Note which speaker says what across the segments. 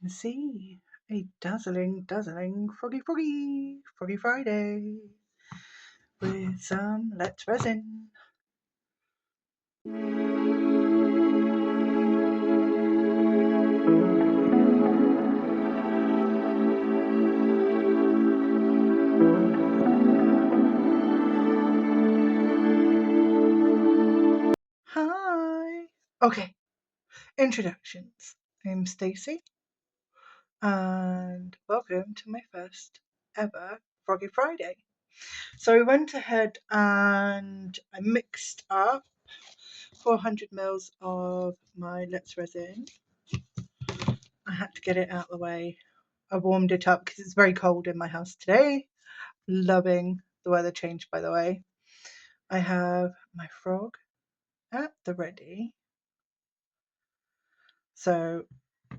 Speaker 1: can see a dazzling Froggy Friday with some Let's Resin. Hi. Okay, introductions. I'm Stacey, and welcome to my first ever Froggy Friday. So I went ahead and I mixed up 400 mils of my Let's Resin. I had to get it out of the way. I warmed it up because it's very cold in my house today. Loving the weather change, by the way. I have my frog at the ready. So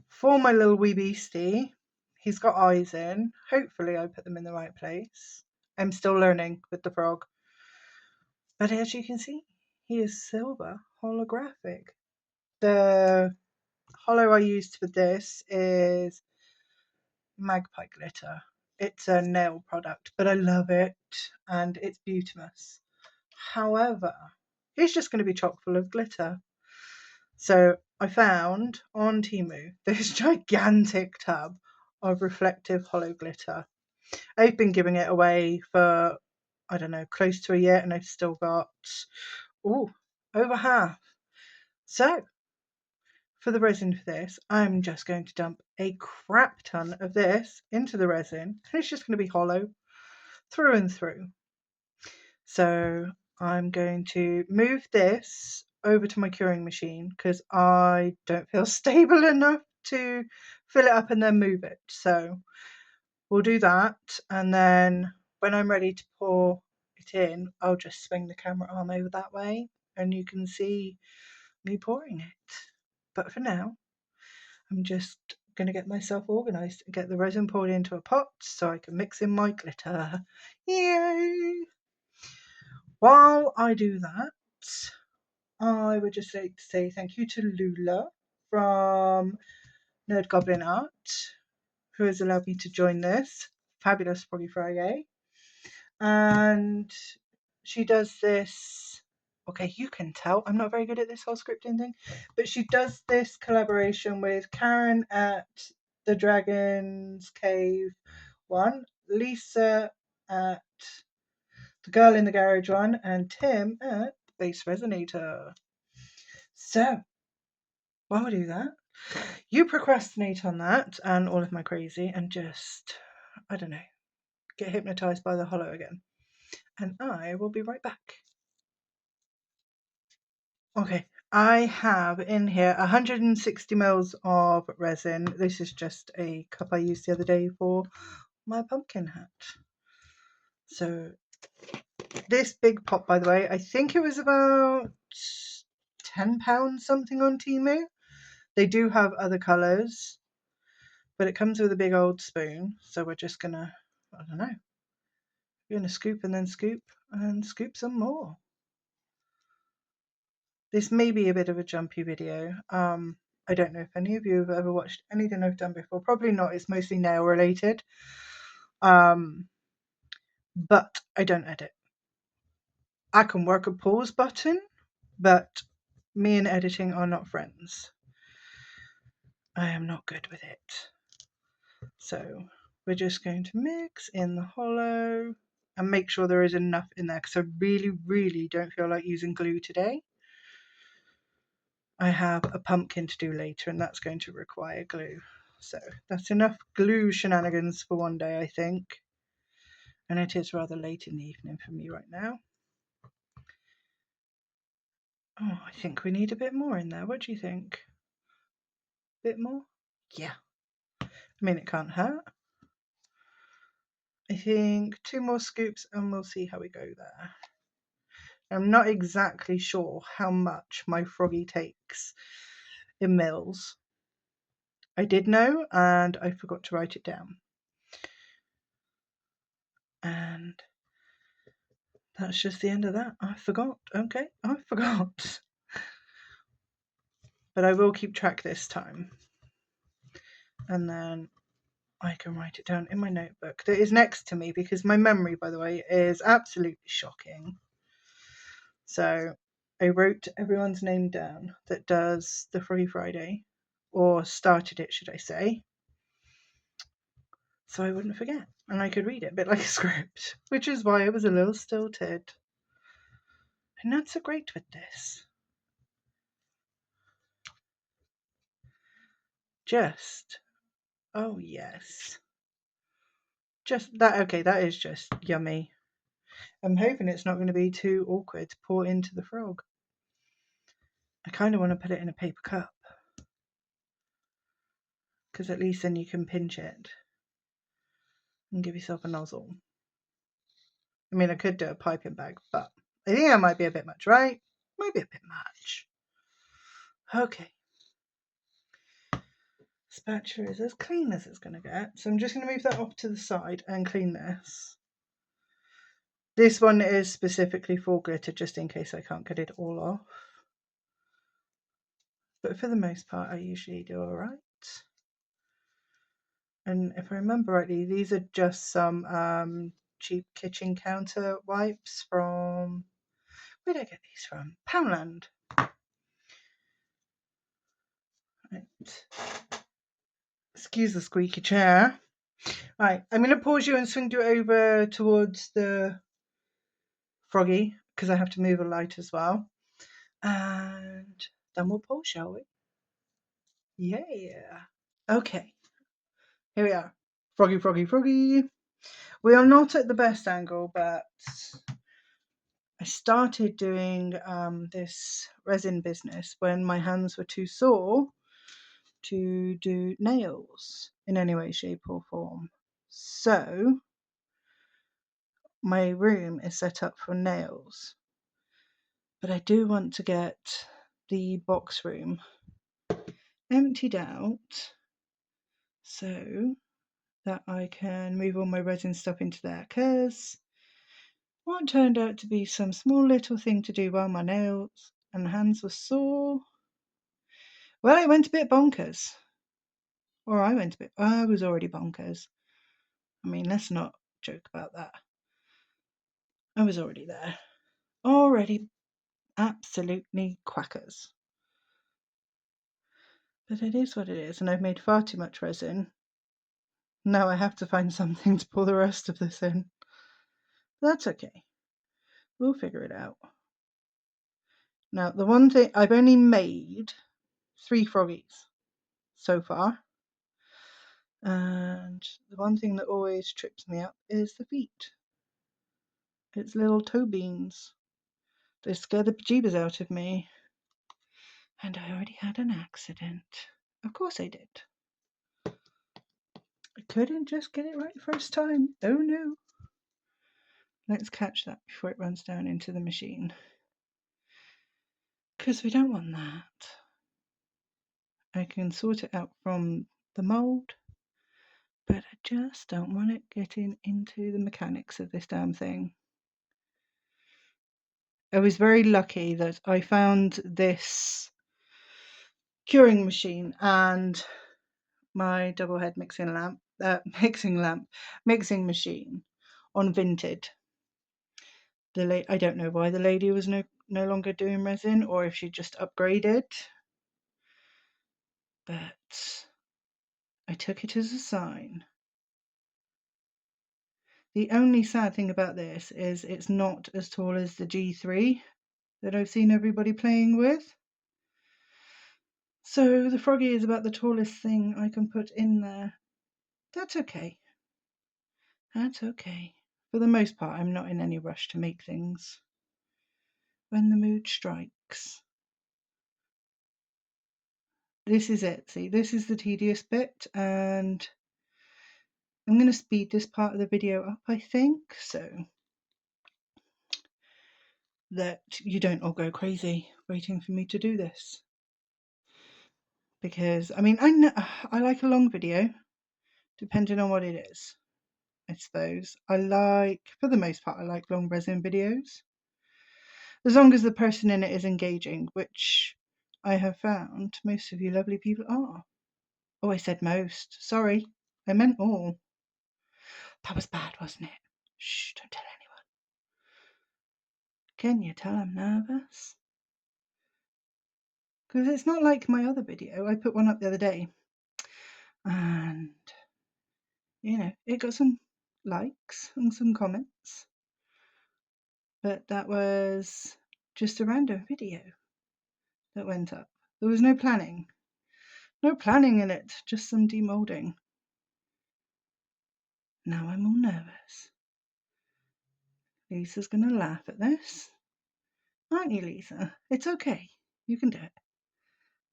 Speaker 1: for my little wee beastie, he's got eyes in. Hopefully I put them in the right place. I'm still learning with the frog. But as you can see, he is silver holographic. The holo I used for this is magpie glitter. It's a nail product, but I love it and it's beautimous. However, it's just going to be chock full of glitter. So I found on Temu this gigantic tub of reflective holo glitter. I've been giving it away for, I don't know, close to a year, and I've still got over half. So for the resin for this, I'm just going to dump a crap ton of this into the resin, and it's just going to be hollow through and through. So I'm going to move this over to my curing machine because I don't feel stable enough to fill it up and then move it. So we'll do that, and then when I'm ready to pour it in, I'll just swing the camera arm over that way and you can see me pouring it. But for now, I'm just going to get myself organised and get the resin poured into a pot so I can mix in my glitter. Yay! While I do that, I would just like to say thank you to Loula from Nerd Goblin Art, who has allowed me to join this fabulous Froggy Friday. And she does this. Okay, you can tell I'm not very good at this whole scripting thing, but she does this collaboration with Karen at the Dragon's Cave one, Lisa at the Girl in the Garage one, and Tim at the Bass Resonator. So, while we do that, you procrastinate on that and all of my crazy and just, I don't know, get hypnotized by the holo again. And I will be right back. Okay, I have in here 160 mils of resin. This is just a cup I used the other day for my pumpkin hat. So this big pot, by the way, I think it was about £10 something on Temu. They do have other colours, but it comes with a big old spoon. So we're just gonna, I don't know, we're gonna scoop and then scoop and scoop some more. This may be a bit of a jumpy video. I don't know if any of you have ever watched anything I've done before. Probably not. It's mostly nail related. But I don't edit. I can work a pause button, but me and editing are not friends. I am not good with it. So we're just going to mix in the holo and make sure there is enough in there because I really, really don't feel like using glue today. I have a pumpkin to do later and that's going to require glue. So that's enough glue shenanigans for one day, I think. And it is rather late in the evening for me right now. Oh, I think we need a bit more in there. What do you think? Bit more? Yeah. I mean, it can't hurt. I think 2 more scoops and we'll see how we go there. I'm not exactly sure how much my froggy takes in mils. I did know and I forgot to write it down. And that's just the end of that. I forgot. Okay, I forgot. But I will keep track this time. and then I can write it down in my notebook that is next to me, because my memory, by the way, is absolutely shocking. So I wrote everyone's name down that does the Froggy Friday, or started it, should I say, so I wouldn't forget and I could read it a bit like a script, which is why it was a little stilted. And not so great with this. Just, oh yes. Just that, okay, that is just yummy. I'm hoping it's not going to be too awkward to pour into the frog. I kind of want to put it in a paper cup, because at least then you can pinch it and give yourself a nozzle. I mean, I could do a piping bag, but I think that might be a bit much, right? Might be a bit much. Okay. Spatula is as clean as it's going to get, so I'm just going to move that off to the side and clean this. This one is specifically for glitter, just in case I can't get it all off. But for the most part, I usually do alright. And if I remember rightly, these are just some cheap kitchen counter wipes from... Where did I get these from? Poundland. Right. Excuse the squeaky chair. Right, I'm going to pause you and swing you over towards the froggy, because I have to move a light as well. And then we'll pause, shall we? Yeah. Okay. Here we are. Froggy, froggy, froggy. We are not at the best angle, but I started doing this resin business when my hands were too sore to do nails in any way, shape, or form. So my room is set up for nails, but I do want to get the box room emptied out so that I can move all my resin stuff into there, because what turned out to be some small little thing to do while my nails and hands were sore, well, it went a bit bonkers. Or I was already bonkers. I mean, let's not joke about that. I was already there. Already absolutely quackers. But it is what it is, and I've made far too much resin. Now I have to find something to pour the rest of this in. But that's okay. We'll figure it out. Now, the one thing, I've only made 3 froggies so far. And the one thing that always trips me up is the feet. It's little toe beans. They scare the bejeebers out of me. And I already had an accident. Of course I did. I couldn't just get it right first time. Oh no. Let's catch that before it runs down into the machine. Because we don't want that. I can sort it out from the mould, but I just don't want it getting into the mechanics of this damn thing. I was very lucky that I found this curing machine and my double head mixing machine on Vinted. I don't know why the lady was no longer doing resin, or if she just upgraded, but I took it as a sign. The only sad thing about this is it's not as tall as the G3 that I've seen everybody playing with. So the froggy is about the tallest thing I can put in there. That's okay. That's okay. For the most part, I'm not in any rush to make things. When the mood strikes. This is it. See, this is the tedious bit, and I'm going to speed this part of the video up, I think, so that you don't all go crazy waiting for me to do this. Because, I mean, I like a long video, depending on what it is, I suppose. For the most part, I like long resin videos. As long as the person in it is engaging, which I have found most of you lovely people are. Oh, I said most. Sorry. I meant all. That was bad, wasn't it? Shh, don't tell anyone. Can you tell I'm nervous? Because it's not like my other video. I put one up the other day. And, it got some likes and some comments. But that was just a random video that went up. There was no planning. No planning in it, just some demolding. Now I'm all nervous. Lisa's going to laugh at this. Aren't you, Lisa? It's okay. You can do it.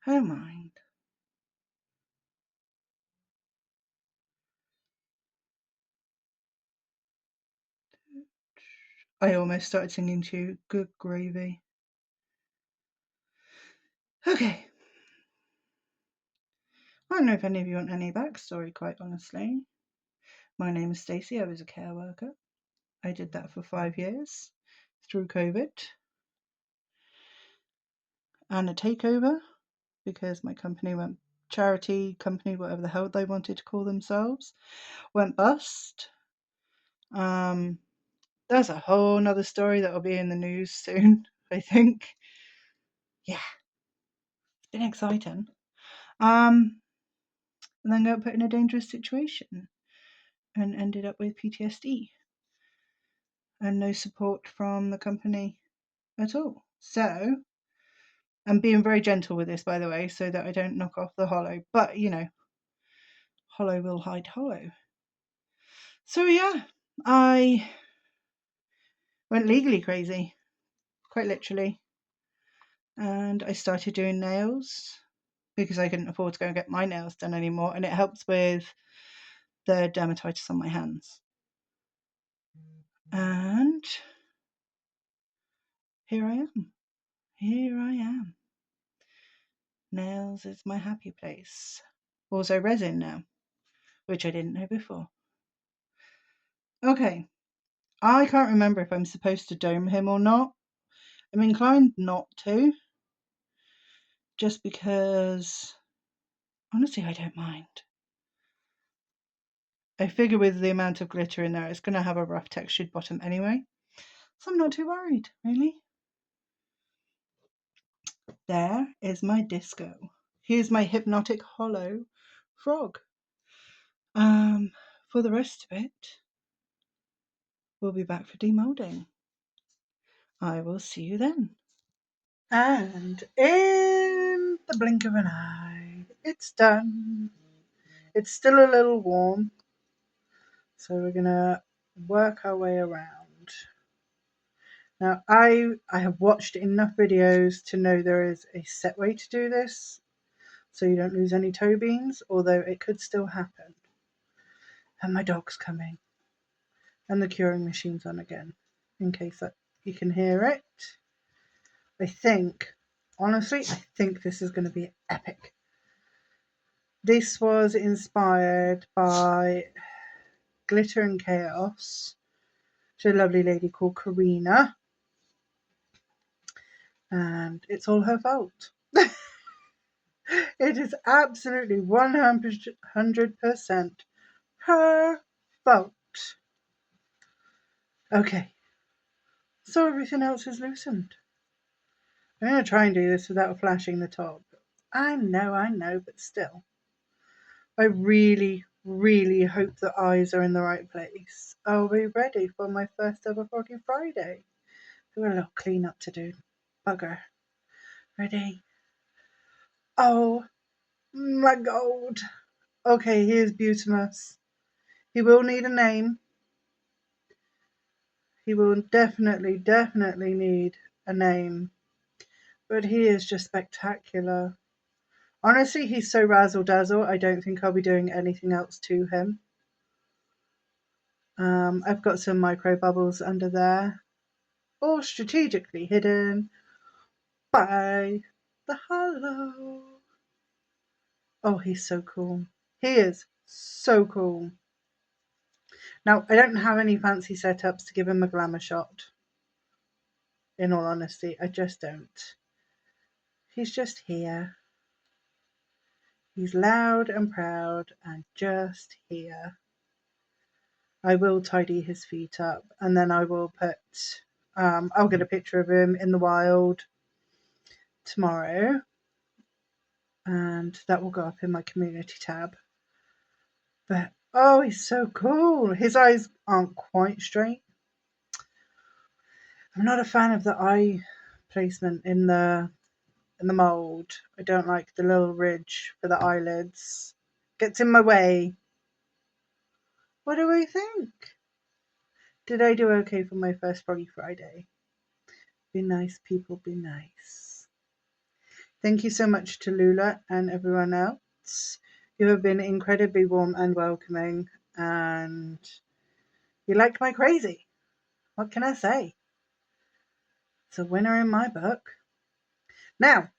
Speaker 1: I don't mind. I almost started singing to you. Good gravy. Okay. I don't know if any of you want any backstory, quite honestly. My name is Stacey. I was a care worker. I did that for 5 years through COVID and a takeover because my company went charity company, whatever the hell they wanted to call themselves, went bust. That's a whole nother story that'll be in the news soon, I think. Yeah, it's been exciting. And then got put in a dangerous situation and ended up with PTSD and no support from the company at all. So I'm being very gentle with this, by the way, so that I don't knock off the holo. But, holo will hide holo. So, yeah, I went legally crazy, quite literally. And I started doing nails because I couldn't afford to go and get my nails done anymore. And it helps with the dermatitis on my hands. And here I am. Here I am. Nails is my happy place. Also resin now, which I didn't know before. Okay. I can't remember if I'm supposed to dome him or not. I'm inclined not to. Just because, honestly, I don't mind. I figure with the amount of glitter in there, it's going to have a rough textured bottom anyway. So I'm not too worried, really. There is my disco. Here's my Hypnotic Holo Frog. For the rest of it, we'll be back for demolding. I will see you then. And in the blink of an eye, it's done. It's still a little warm, so we're going to work our way around. Now, I have watched enough videos to know there is a set way to do this, so you don't lose any toe beans, although it could still happen. And my dog's coming. And the curing machine's on again, in case that you can hear it. Honestly, I think this is going to be epic. This was inspired by Glitter and Chaos. She's a lovely lady called Karina. And it's all her fault. It is absolutely 100% her fault. Okay. So everything else is loosened. I'm going to try and do this without flashing the top. I know, but still. I really, really hope the eyes are in the right place. Are we ready for my first ever Froggy Friday? Got a little clean up to do. Bugger. Ready? Oh my god. Okay, here's Butamus. He will need a name. He will definitely need a name. But he is just spectacular. Honestly, he's so razzle-dazzle, I don't think I'll be doing anything else to him. I've got some micro bubbles under there, all strategically hidden by the holo. Oh, he's so cool. He is so cool. Now, I don't have any fancy setups to give him a glamour shot. In all honesty, I just don't. He's just here. He's loud and proud and just here. I will tidy his feet up, and then I will I'll get a picture of him in the wild tomorrow, and that will go up in my community tab. But oh, he's so cool. His eyes aren't quite straight. I'm not a fan of the eye placement in the mold. I don't like the little ridge for the eyelids. Gets in my way. What do I think? Did I do okay for my first Froggy Friday? Be nice, people, be nice. Thank you so much to Loula and everyone else. You have been incredibly warm and welcoming, and you liked my crazy. What can I say? It's a winner in my book. Now,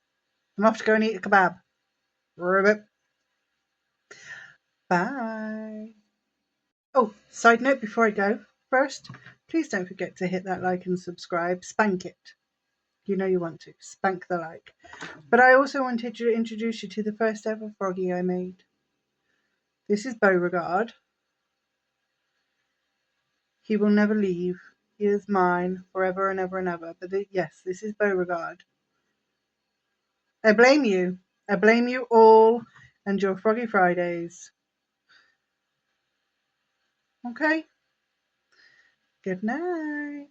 Speaker 1: I'm off to go and eat a kebab. Ribbit. Bye. Oh, side note before I go. First, please don't forget to hit that like and subscribe. Spank it. You know you want to. Spank the like. But I also wanted to introduce you to the first ever froggy I made. This is Beauregard. He will never leave. He is mine forever and ever and ever. But yes, this is Beauregard. I blame you. I blame you all and your Froggy Fridays. Okay? Good night.